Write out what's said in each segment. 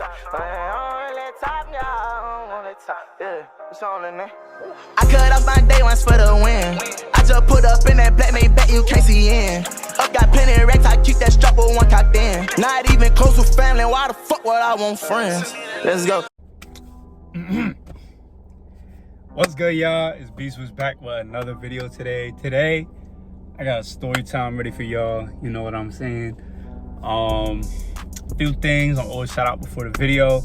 I cut off my day ones for the win. I just put up in that black made back, you can't see in. Up got plenty of racks, I keep that strap with one cocked in. Not even close with family, why the fuck would I want friends? Let's go. What's good, y'all? It's Beast was back with another video today. Today, I got a story time ready for y'all. You know what I'm saying? A few things I'll always shout out before the video.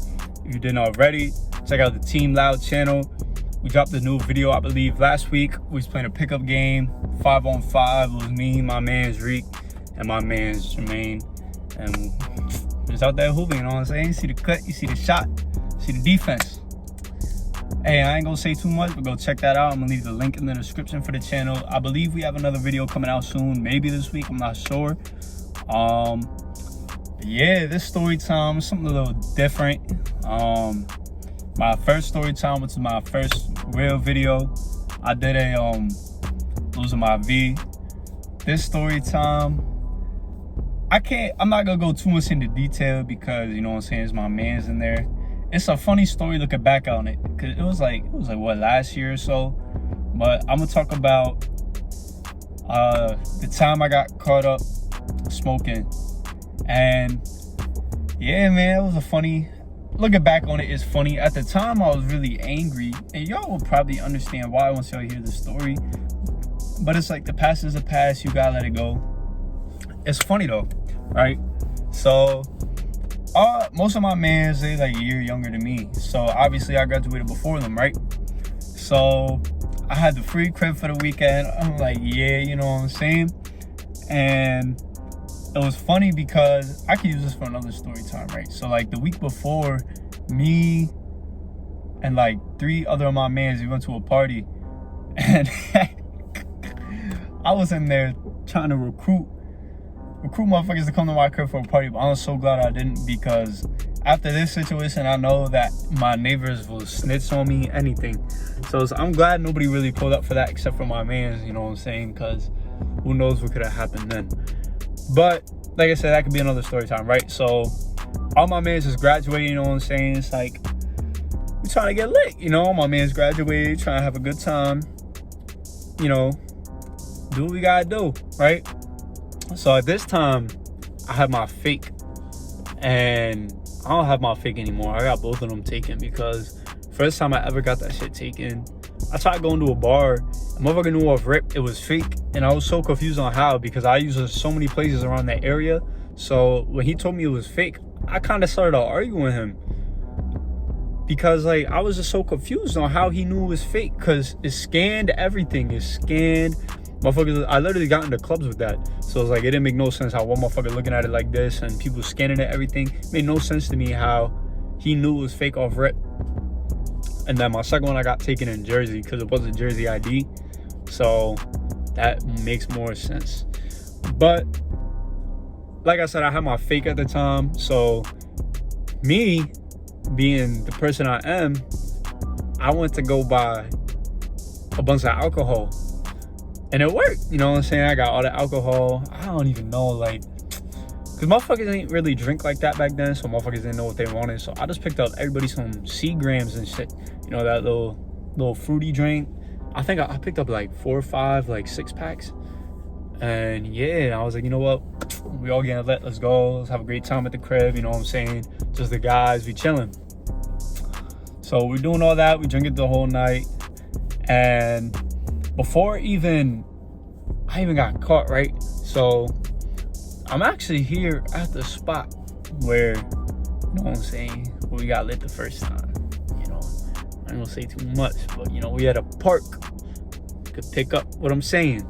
If you didn't already, check out the Team Loud channel. We dropped a new video, I believe, last week. We was playing a pickup game, 5-on-5. It was me, my man's Reek, and my man's Jermaine. And we was out there hooping, you know what I'm saying? You see the cut, you see the shot, you see the defense. Hey, I ain't gonna say too much, but go check that out. I'm gonna leave the link in the description for the channel. I believe we have another video coming out soon, maybe this week, I'm not sure. Yeah, this story time is something a little different. My first story time, which is my first real video, I did a losing my V. This story time, I'm not gonna go too much into detail because, you know what I'm saying, it's my man's in there. It's a funny story looking back on it, because it was like what, last year or so. But I'm gonna talk about the time I got caught up smoking. And yeah, man, it was a funny, looking back on it, it's funny. At the time, I was really angry, and y'all will probably understand why once y'all hear the story. But it's like, the past is the past, you gotta let it go. It's funny though, right? So most of my mans, they like a year younger than me, so obviously I graduated before them, right? So I had the free crib for the weekend. I'm like, yeah, you know what I'm saying? And it was funny because I could use this for another story time, right? So like the week before, me and like 3 other of my mans, we went to a party, and I was in there trying to recruit motherfuckers to come to my crib for a party. But I'm so glad I didn't, because after this situation, I know that my neighbors will snitch on me, anything. So I'm glad nobody really pulled up for that except for my mans, you know what I'm saying? Because who knows what could have happened then. But like I said, that could be another story time, right? So all my mans is graduating, you know what I'm saying? It's like, we're trying to get lit, you know? My man's graduated, trying to have a good time, you know, do what we gotta do, right? So at this time, I had my fake, and I don't have my fake anymore. I got both of them taken, because first time I ever got that shit taken, I tried going to a bar. A motherfucker knew off rip it was fake, and I was so confused on how, because I use it so many places around that area. So when he told me it was fake, I kind of started to argue with him, because like I was just so confused on how he knew it was fake, because it scanned everything. It scanned motherfuckers. I literally got into clubs with that, so it's like, it didn't make no sense how one motherfucker looking at it like this and people scanning it, everything. It made no sense to me how he knew it was fake off rip. And then my second one, I got taken in Jersey because it was a Jersey ID, so that makes more sense. But like I said, I had my fake at the time, so me being the person I am, I went to go buy a bunch of alcohol, and it worked, you know what I'm saying? I got all the alcohol. I don't even know, like, because motherfuckers ain't really drink like that back then, so motherfuckers didn't know what they wanted. So I just picked up everybody some Seagrams and shit, you know, that little fruity drink. I think I picked up like 4 or 5, like 6-packs. And yeah, I was like, you know what, we all getting lit, let's go, let's have a great time at the crib, you know what I'm saying? Just the guys, we chilling. So we're doing all that, we drinking the whole night. And before I even got caught, right? So I'm actually here at the spot where, you know what I'm saying, where we got lit the first time. You know, I ain't gonna say too much, but you know, we had a park. You could pick up what I'm saying.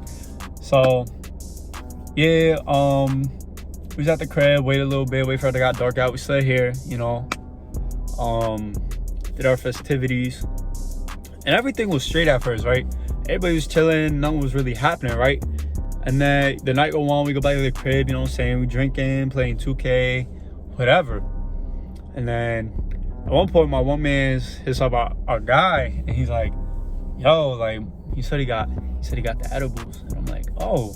So yeah, we was at the crib, waited a little bit, wait for it to got dark out. We still here, you know, did our festivities, and everything was straight at first, right? Everybody was chilling, nothing was really happening, right? And then the night go on, we go back to the crib, you know what I'm saying? We drinking, playing 2K, whatever. And then at one point, my one man's hits up our guy, and he's like, yo, like, he said he got the edibles. And I'm like, oh,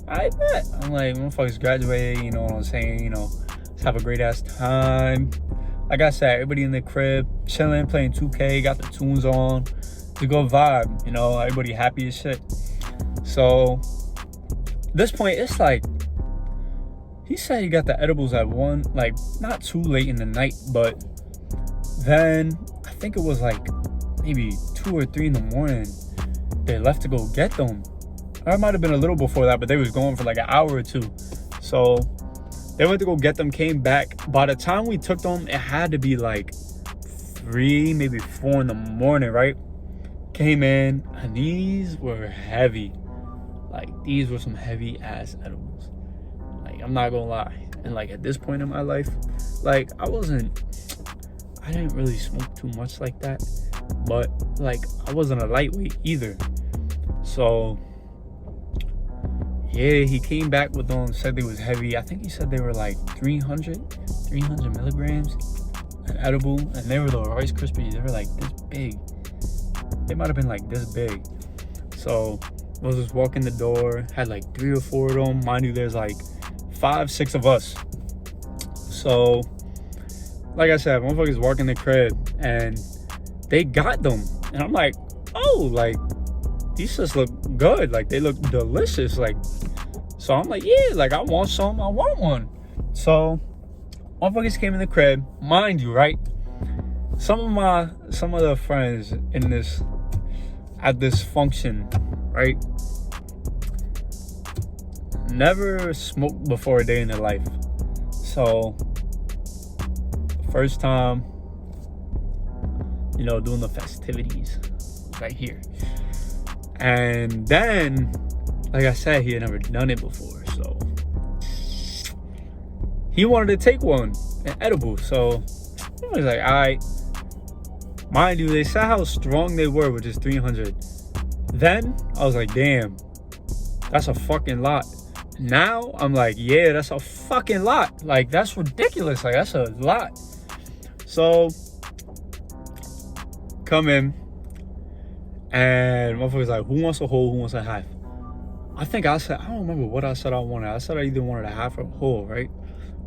I bet. I'm like, motherfuckers graduated, you know what I'm saying? You know, let's have a great ass time. like I said, everybody in the crib, chilling, playing 2K, got the tunes on. It's a good vibe, you know, everybody happy as shit. So, at this point, it's like, he said he got the edibles at 1, like, not too late in the night, but then, I think it was like, maybe 2 or 3 in the morning, they left to go get them. Or it might have been a little before that, but they was going for like an hour or 2. So, they went to go get them, came back. By the time we took them, it had to be like 3, maybe 4 in the morning, right? Came in, and these were heavy. Like, these were some heavy ass edibles. Like, I'm not gonna lie. And like, at this point in my life, like, I didn't really smoke too much like that. But like, I wasn't a lightweight either. So, yeah, he came back with them, said they was heavy. I think he said they were like 300 milligrams an edible. And they were the Rice Krispies. They were like this big. They might have been like this big. So, I was just walking the door, had like 3 or 4 of them. Mind you, there's like 5, 6 of us. So, like I said, motherfuckers walking the crib and they got them. And I'm like, oh, like, these just look good. Like, they look delicious. Like, so I'm like, yeah, like, I want some. I want one. So, motherfuckers came in the crib. Mind you, right? Some of the friends at this function, right, never smoked before a day in their life. So, first time, you know, doing the festivities right here. And then, like I said, he had never done it before. So, he wanted to take one, an edible. So, I was like, all right. Mind you, they said how strong they were, which is 300. Then, I was like, damn, that's a fucking lot. Now, I'm like, yeah, that's a fucking lot. Like, that's ridiculous. Like, that's a lot. So, come in, and motherfuckers like, who wants a whole, who wants a half? I think I said, I don't remember what I said I wanted. I said I either wanted a half or a whole, right?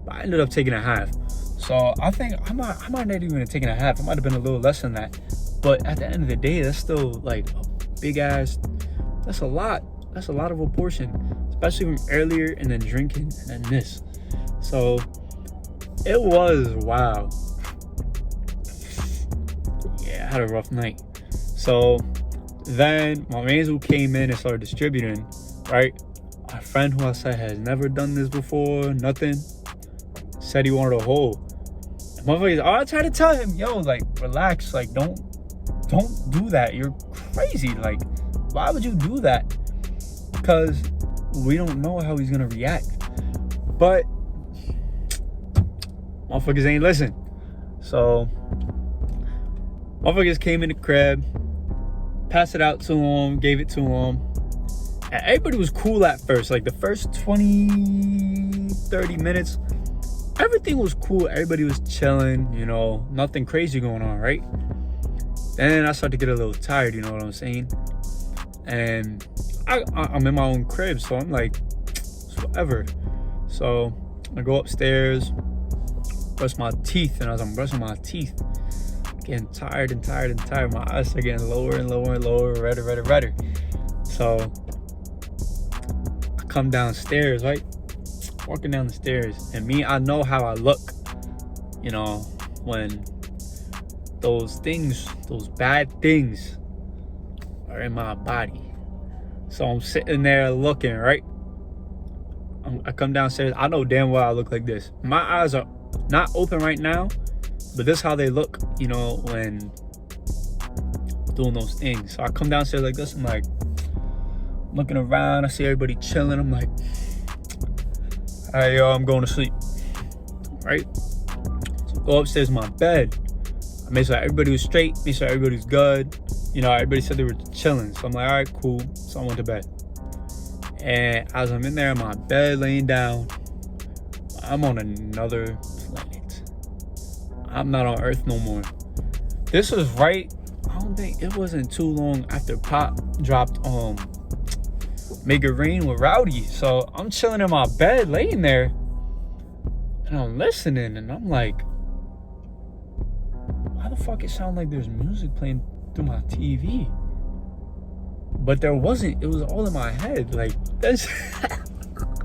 But I ended up taking a half. So I think I might not even have taken a half. It might have been a little less than that. But at the end of the day, that's still like a big ass, that's a lot. That's a lot of a portion, especially from earlier and then drinking and then this. So it was wow. Yeah, I had a rough night. So then my mans who came in and started distributing, right? My friend who I said has never done this before, nothing, said he wanted a whole. And motherfuckers, I tried to tell him, yo, like, relax, like, don't do that. You're crazy. Like, why would you do that? Because we don't know how he's gonna react. But motherfuckers ain't listen. So motherfuckers came in the crib, passed it out to him, gave it to him. And everybody was cool at first. Like the first 20, 30 minutes, everything was cool. Everybody was chilling, you know, nothing crazy going on, right? Then I started to get a little tired, you know what I'm saying? And I'm in my own crib, so I'm like, it's whatever. So I go upstairs, brush my teeth, and as I'm brushing my teeth, getting tired, my eyes are getting lower and lower, redder. So I come downstairs, right? Walking down the stairs, and me, I know how I look, you know, when those bad things are in my body. So I'm sitting there looking, right? I come downstairs. I know damn well I look like this. My eyes are not open right now, but this is how they look, you know, when doing those things. So I come downstairs like this. I'm like looking around. I see everybody chilling. I'm like, all right, yo, I'm going to sleep, right? So go upstairs to my bed. I made sure everybody was straight. Made sure everybody was good. You know, everybody said they were chilling. So I'm like, all right, cool. So I went to bed. And as I'm in there in my bed, laying down, I'm on another planet. I'm not on Earth no more. This was right, I don't think, it wasn't too long after Pop dropped Make It Rain with Rowdy. So I'm chilling in my bed, laying there, and I'm listening, and I'm like, the fuck it sound like there's music playing through my TV? But there wasn't. It was all in my head. Like, this.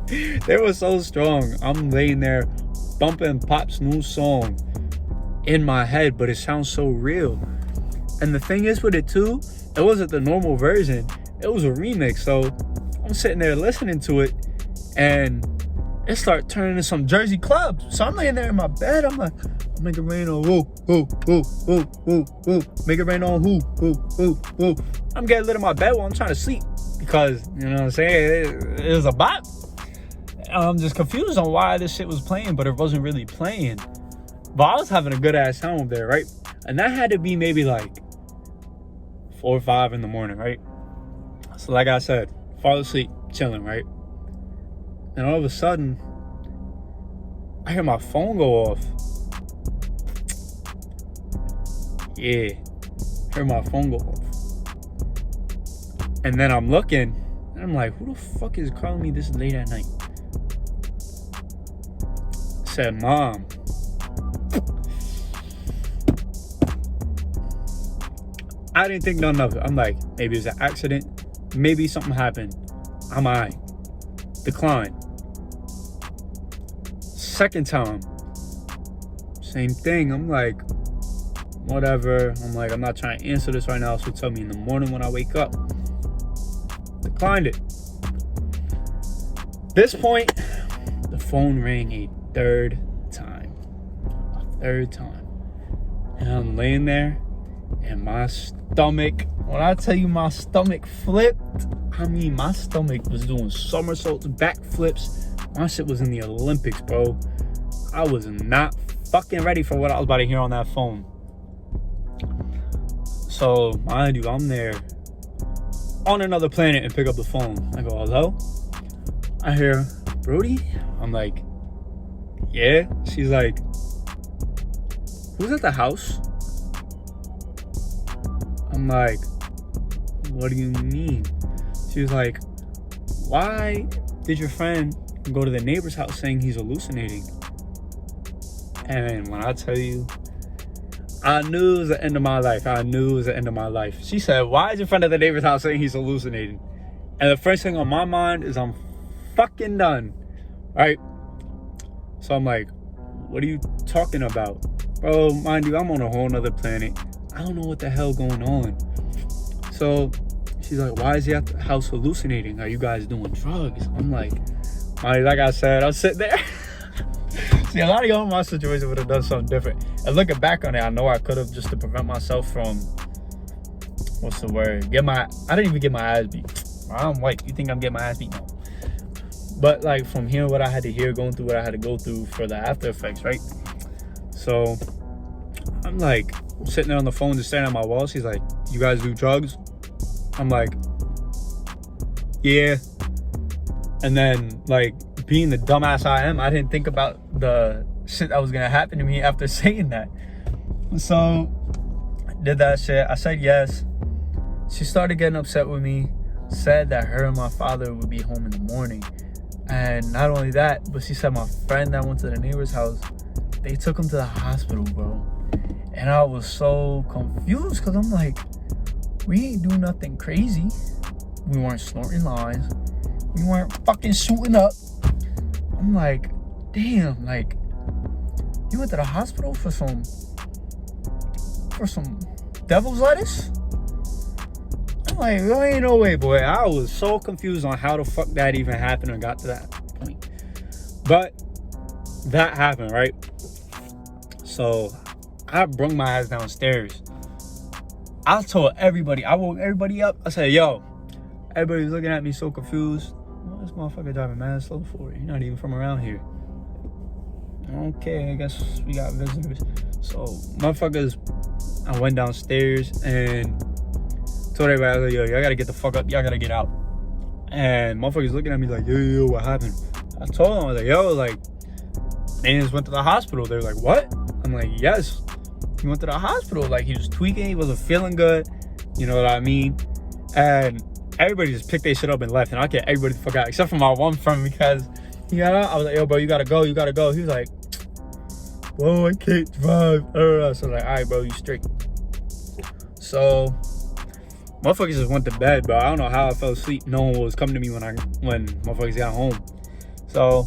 They were so strong. I'm laying there bumping Pop's new song in my head, but it sounds so real. And the thing is with it too, it wasn't the normal version. It was a remix. So I'm sitting there listening to it, and it started turning into some Jersey clubs. So I'm laying there in my bed. I'm like, make it rain on who, who. Make it rain on who. I'm getting lit in my bed while I'm trying to sleep because, you know what I'm saying, it was a bop. I'm just confused on why this shit was playing, but it wasn't really playing. But I was having a good ass time up there, right? And that had to be maybe like 4 or 5 in the morning, right? So like I said, fall asleep, chilling, right? And all of a sudden, I hear my phone go off. Yeah, I hear my phone go off. And then I'm looking, and I'm like, who the fuck is calling me this late at night? Said, Mom. I didn't think none of it. I'm like, maybe it's an accident. Maybe something happened. I'm alright. Decline. Second time, same thing. I'm like, whatever. I'm like, I'm not trying to answer this right now, so tell me in the morning when I wake up. Declined it. This point, the phone rang a third time. And I'm laying there, and my stomach, when I tell you my stomach flipped, I mean, my stomach was doing somersaults, backflips. My shit was in the Olympics, bro. I was not fucking ready for what I was about to hear on that phone. So, mind you, I'm there on another planet and pick up the phone. I go, hello? I hear, Brody? I'm like, yeah. She's like, who's at the house? I'm like, what do you mean? She was like, why did your friend go to the neighbor's house saying he's hallucinating? And when I tell you, I knew it was the end of my life. She said, why is your friend at the neighbor's house saying he's hallucinating? And the first thing on my mind is I'm fucking done, right? So I'm like, what are you talking about? Bro, mind you, I'm on a whole nother planet. I don't know what the hell going on. So she's like, why is he at the house hallucinating? Are you guys doing drugs? I'm like I said, I'm sitting there. See, a lot of y'all in my situation would have done something different. And looking back on it, I know I could have, just to prevent myself from, what's the word? I didn't even get my ass beat. I'm white. You think I'm getting my ass beat? No. But like from hearing what I had to hear, going through what I had to go through for the after effects, right? So I'm like sitting there on the phone, just staring at my wall. She's like, you guys do drugs? I'm like, yeah. And then, like, being the dumbass I am, I didn't think about the shit that was gonna happen to me after saying that. So I did that shit. I said yes. She started getting upset with me, said that her and my father would be home in the morning. And not only that, but she said my friend that went to the neighbor's house, they took him to the hospital, bro. And I was so confused because I'm like, we ain't do nothing crazy. We weren't snorting lines. We weren't fucking shooting up. I'm like, damn, like, you went to the hospital for some devil's lettuce? I'm like, there ain't no way, boy. I was so confused on how the fuck that even happened and got to that point. But that happened, right? So I brung my ass downstairs. I told everybody, I woke everybody up. I said, yo, everybody's looking at me so confused. Well, this motherfucker driving mad slow for it. You're not even from around here. Okay, I guess we got visitors. So, motherfuckers, I went downstairs and told everybody, I was like, yo, y'all gotta get the fuck up. Y'all gotta get out. And motherfuckers looking at me like, yo, what happened? I told them, I was like, yo, like, they just went to the hospital. They were like, what? I'm like, yes. He went to the hospital. Like, he was tweaking. He wasn't feeling good. You know what I mean? And everybody just picked their shit up and left. And I get everybody the fuck out, except for my one friend, because he got out. I was like, yo, bro, you gotta go. You gotta go. He was like, bro, I can't drive. So I was like, all right, bro, you straight. So motherfuckers just went to bed, bro. I don't know how I fell asleep. No one was coming to me when motherfuckers got home. So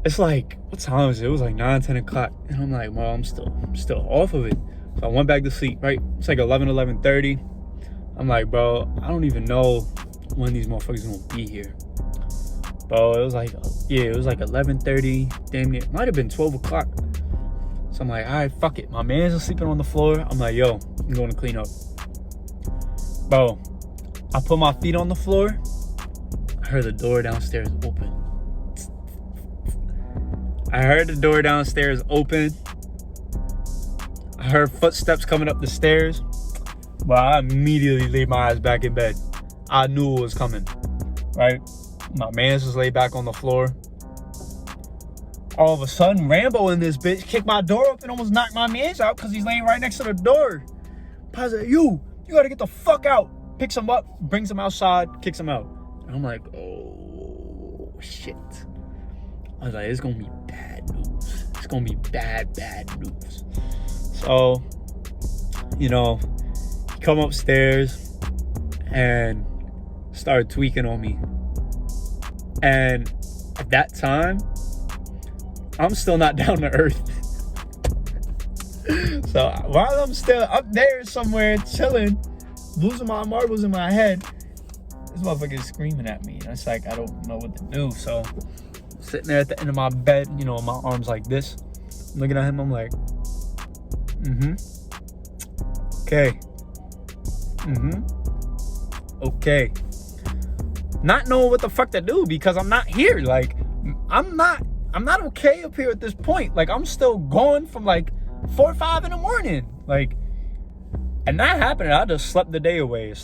it's like, what time is it? It was like 9, 10 o'clock. And I'm like, well, I'm still off of it. So I went back to sleep, right? It's like 11:30. I'm like, bro, I don't even know when these motherfuckers gonna be here. Bro, it was like 11:30. Damn it. Might have been 12 o'clock. So I'm like, all right, fuck it. My man's sleeping on the floor. I'm like, yo, I'm going to clean up. Bro, I put my feet on the floor. I heard the door downstairs open. I heard footsteps coming up the stairs. But I immediately laid my ass back in bed. I knew it was coming, right? My man's just laid back on the floor. All of a sudden, Rambo in this bitch kicked my door open, almost knocked my man's out because he's laying right next to the door. I said, you gotta get the fuck out. Picks him up, brings him outside, kicks him out. And I'm like, oh, shit. I was like, it's gonna be bad news. It's gonna be bad news. So, you know, he come upstairs and started tweaking on me. And at that time, I'm still not down to earth. So while I'm still up there somewhere chilling, losing my marbles in my head, this motherfucker is screaming at me. And it's like, I don't know what to do. So sitting there at the end of my bed, you know, my arms like this, looking at him, I'm like, okay. Okay. Not knowing what the fuck to do because I'm not here. Like, I'm not okay up here at this point. Like, I'm still going from like 4 or 5 in the morning. Like, and that happened. I just slept the day away.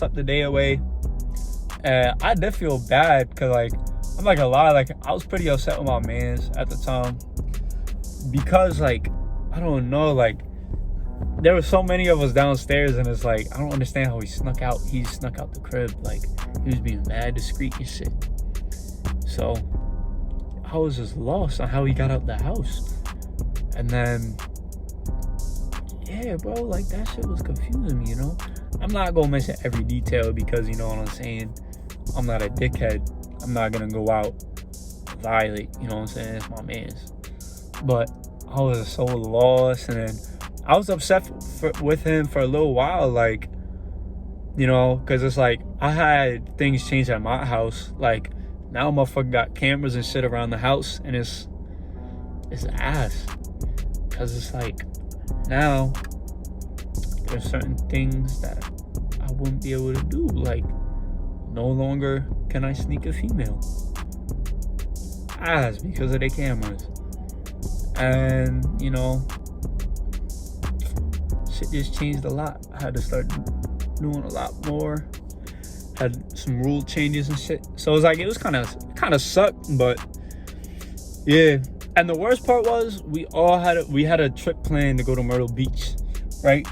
And I did feel bad because, like, I'm not gonna lie, like, I was pretty upset with my mans at the time. Because, like, I don't know, like, there were so many of us downstairs, and it's like, I don't understand how he snuck out the crib. Like, he was being mad discreet and shit. So I was just lost on how he got out the house. And then, yeah, bro, like, that shit was confusing me, you know? I'm not gonna mention every detail because, you know what I'm saying, I'm not a dickhead. I'm not gonna go out violate, you know what I'm saying? It's my man's. But I was so lost, and then I was upset with him for a little while, like, you know, because it's like, I had things change at my house. Like, now motherfucker got cameras and shit around the house, and it's ass. Because it's like, now there's certain things that I wouldn't be able to do. Like, no longer can I sneak a female. Ass, because of the cameras. And, you know, shit just changed a lot. I had to start doing a lot more. Had some rule changes and shit. So it was like, it was kind of sucked, but yeah. And the worst part was we had a trip planned to go to Myrtle Beach, right?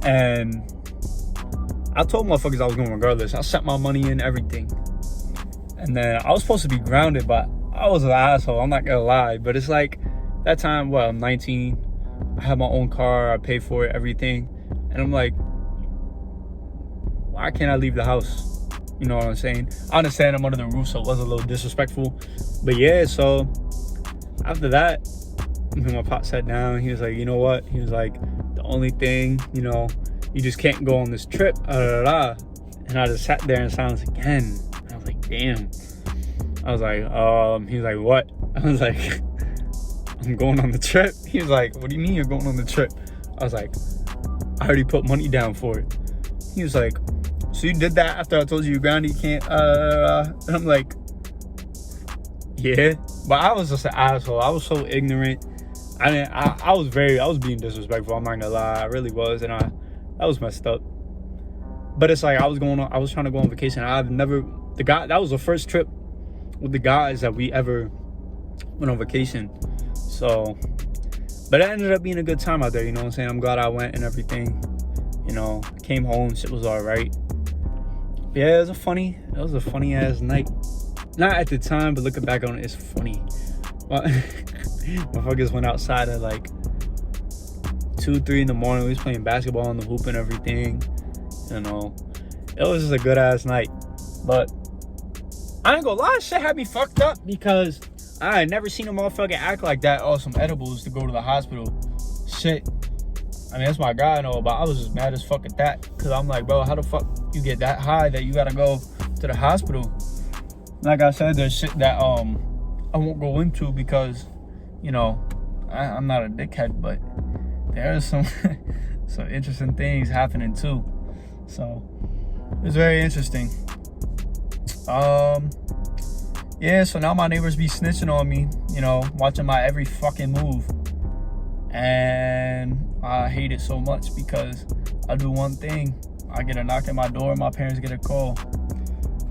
And I told motherfuckers I was going regardless. I sent my money in, everything. And then I was supposed to be grounded, but I was an asshole. I'm not gonna lie. But it's like, that time, well, I'm 19. I have my own car. I pay for it, everything. And I'm like, why can't I leave the house? You know what I'm saying? I understand I'm under the roof, so it was a little disrespectful. But yeah, so after that, my pop sat down. He was like, you know what? He was like, the only thing, you know, you just can't go on this trip. And I just sat there in silence again. I was like, damn. I was like, he was like, what? I was like, I'm going on the trip. He was like, what do you mean you're going on the trip? I was like, I already put money down for it. He was like, so you did that after I told you grounded, you can't, and I'm like, yeah. But I was just an asshole. I was so ignorant. I was being disrespectful. I'm not gonna lie. I really was. And that was messed up. But it's like, I was trying to go on vacation. That was the first trip with the guys that we ever went on vacation. So, but it ended up being a good time out there, you know what I'm saying? I'm glad I went and everything. You know, came home, shit was all right. Yeah, it was a funny ass night. Not at the time, but looking back on it, it's funny. Motherfuckers went outside at like 2, 3 in the morning. We was playing basketball on the hoop and everything. You know, it was just a good ass night. But I ain't gonna lie, shit had me fucked up because I had never seen a motherfucker act like that on some edibles to go to the hospital. Shit. I mean, that's my guy, I know, but I was just mad as fuck at that. Because I'm like, bro, how the fuck you get that high that you gotta go to the hospital? Like I said, there's shit that I won't go into because, you know, I'm not a dickhead, but there's some some interesting things happening too. So it's very interesting. Yeah, so now my neighbors be snitching on me, you know, watching my every fucking move. And I hate it so much because I do one thing. I get a knock at my door, my parents get a call.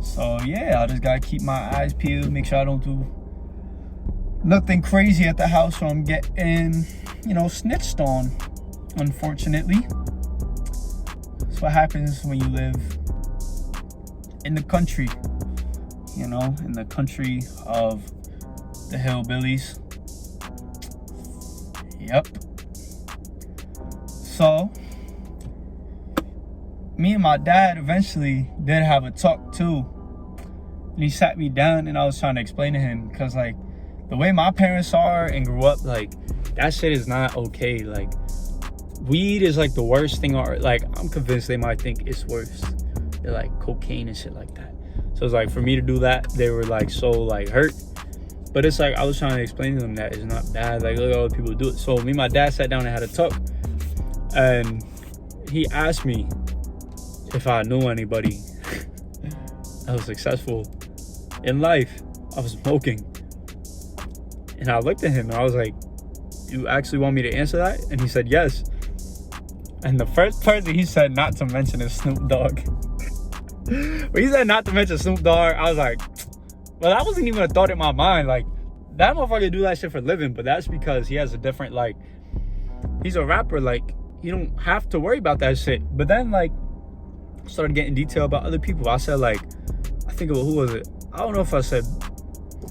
So yeah, I just gotta keep my eyes peeled, make sure I don't do nothing crazy at the house so I'm getting, you know, snitched on, unfortunately. That's what happens when you live in the country, you know, in the country of the hillbillies. Yep. So, me and my dad eventually did have a talk too. And he sat me down and I was trying to explain to him, because like the way my parents are and grew up, like that shit is not okay. Like weed is like the worst thing, or like I'm convinced they might think it's worse. They're like cocaine and shit like that. So it's like for me to do that, they were like so like hurt. But it's like I was trying to explain to them that it's not bad. Like look at other people do it. So me and my dad sat down and had a talk, and he asked me if I knew anybody that was successful in life. I was smoking, and I looked at him and I was like, "You actually want me to answer that?" And he said yes. And the first person he said not to mention is Snoop Dogg. When he said not to mention Snoop Dogg, I was like, well, that wasn't even a thought in my mind. Like, that motherfucker do that shit for a living, but that's because he has a different, like, he's a rapper. Like, you don't have to worry about that shit. But then, like, started getting detail about other people. I said, like, I think, who was it? I don't know if I said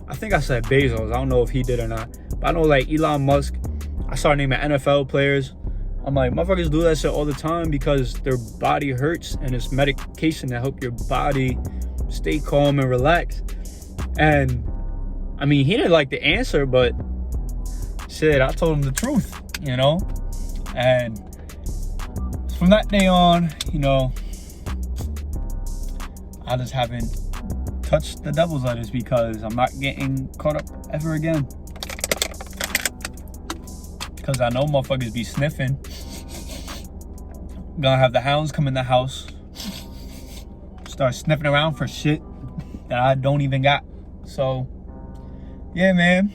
Bezos. I don't know if he did or not. But I know, like, Elon Musk. I started naming NFL players. I'm like, motherfuckers do that shit all the time because their body hurts and it's medication to help your body stay calm and relaxed. And I mean, he didn't like the answer, but shit, I told him the truth, you know? And from that day on, you know, I just haven't touched the devil's lettuce because I'm not getting caught up ever again. Because I know motherfuckers be sniffing. Gonna have the hounds come in the house, start sniffing around for shit that I don't even got. So, yeah, man.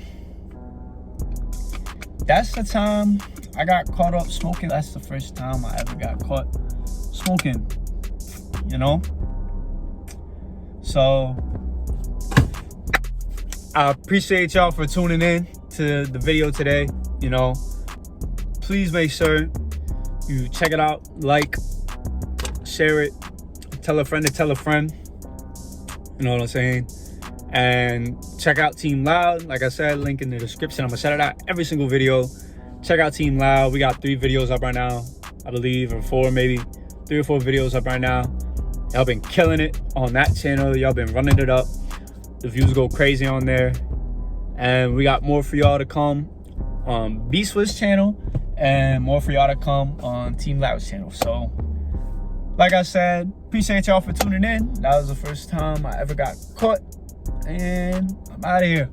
That's the time I got caught up smoking. That's the first time I ever got caught smoking, you know? So, I appreciate y'all for tuning in to the video today, you know? Please make sure you check it out, like, share it, tell a friend to tell a friend, you know what I'm saying? And check out Team Loud. Like I said, link in the description. I'm gonna shout it out every single video. Check out Team Loud. We got 3 videos up right now, I believe, or 4 maybe. 3 or 4 videos up right now. Y'all been killing it on that channel. Y'all been running it up. The views go crazy on there. And we got more for y'all to come on B-Swiss channel, and more for y'all to come on Team Loud's channel. So, like I said, appreciate y'all for tuning in. That was the first time I ever got caught, and I'm out of here.